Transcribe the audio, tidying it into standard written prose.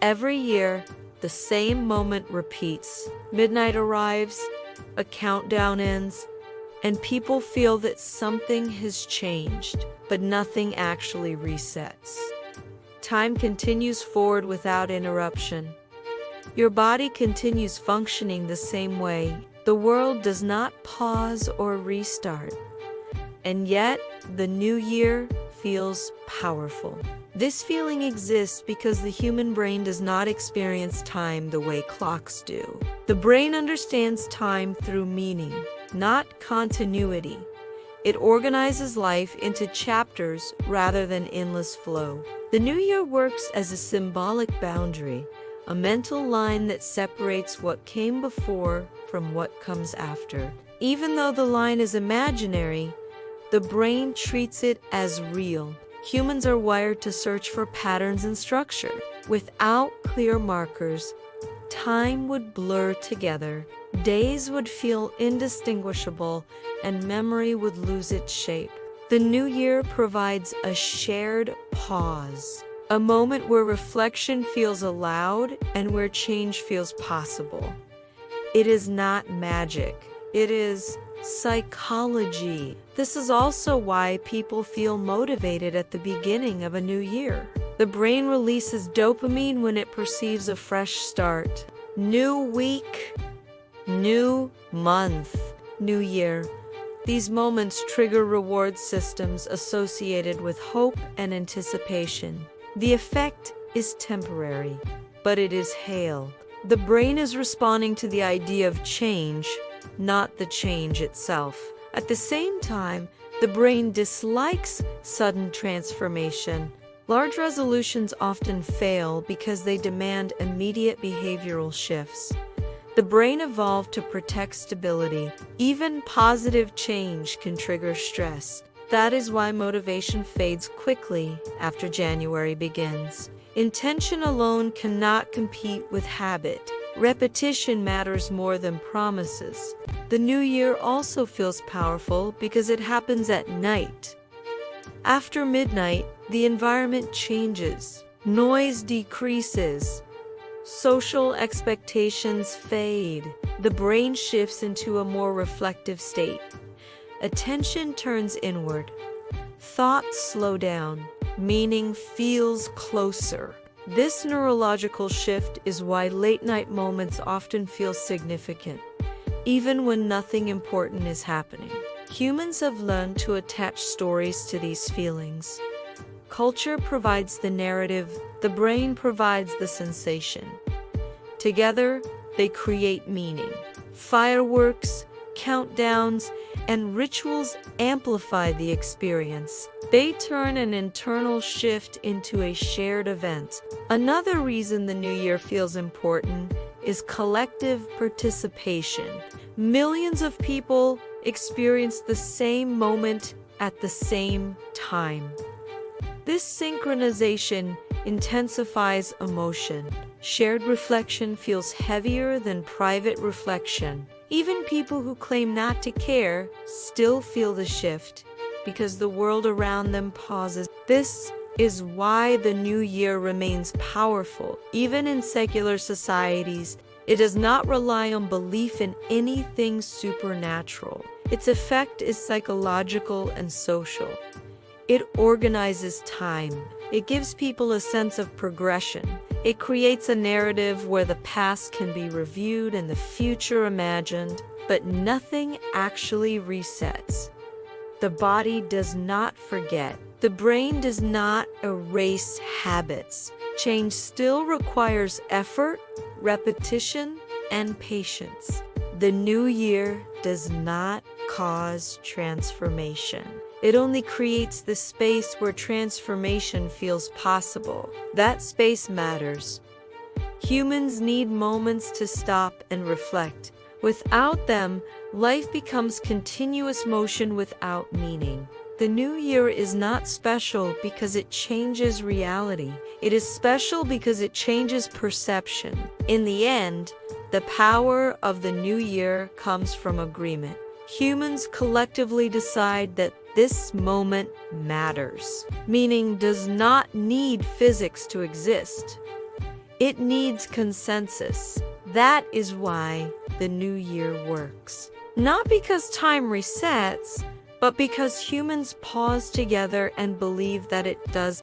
Every year, the same moment repeats. Midnight arrives, a countdown ends, and people feel that something has changed, but nothing actually resets. Time continues forward without interruption. Your body continues functioning the same way. The world does not pause or restart. And yet, the new year feels powerful. This feeling exists because the human brain does not experience time the way clocks do. The brain understands time through meaning, not continuity. It organizes life into chapters rather than endless flow. The new year works as a symbolic boundary, a mental line that separates what came before from what comes after. Even though the line is imaginary, the brain treats it as real. Humans are wired to search for patterns and structure. Without clear markers, time would blur together, days would feel indistinguishable, and memory would lose its shape. The new year provides a shared pause, a moment where reflection feels allowed and where change feels possible. It is not magic, it is psychology. This is also why people feel motivated at the beginning of a new year. The brain releases dopamine when it perceives a fresh start. New week, new month, new year. These moments trigger reward systems associated with hope and anticipation. The effect is temporary, but it is hailed. The brain is responding to the idea of change, not the change itself. At the same time, the brain dislikes sudden transformation. Large resolutions often fail because they demand immediate behavioral shifts. The brain evolved to protect stability. Even positive change can trigger stress. That is why motivation fades quickly after January begins. Intention alone cannot compete with habit. Repetition matters more than promises. The new year also feels powerful because it happens at night. After midnight, the environment changes. Noise decreases. Social expectations fade. The brain shifts into a more reflective state. Attention turns inward. Thoughts slow down. Meaning feels closer. This neurological shift is why late-night moments often feel significant, even when nothing important is happening. Humans have learned to attach stories to these feelings. Culture provides the narrative, the brain provides the sensation. Together, they create meaning. Fireworks, countdowns, and rituals amplify the experience. They turn an internal shift into a shared event. Another reason the new year feels important is collective participation. Millions of people experience the same moment at the same time. This synchronization intensifies emotion. Shared reflection feels heavier than private reflection. Even people who claim not to care still feel the shift because the world around them pauses. This is why the new year remains powerful. Even in secular societies, it does not rely on belief in anything supernatural. Its effect is psychological and social. It organizes time. It gives people a sense of progression. It creates a narrative where the past can be reviewed and the future imagined, but nothing actually resets. The body does not forget. The brain does not erase habits. Change still requires effort, repetition, and patience. The new year does not cause transformation. It only creates the space where transformation feels possible. That space matters. Humans need moments to stop and reflect. Without them, life becomes continuous motion without meaning. The new year is not special because it changes reality. It is special because it changes perception. In the end, the power of the new year comes from agreement. Humans collectively decide that this moment matters. Meaning does not need physics to exist. It needs consensus. That is why the new year works. Not because time resets, but because humans pause together and believe that it does.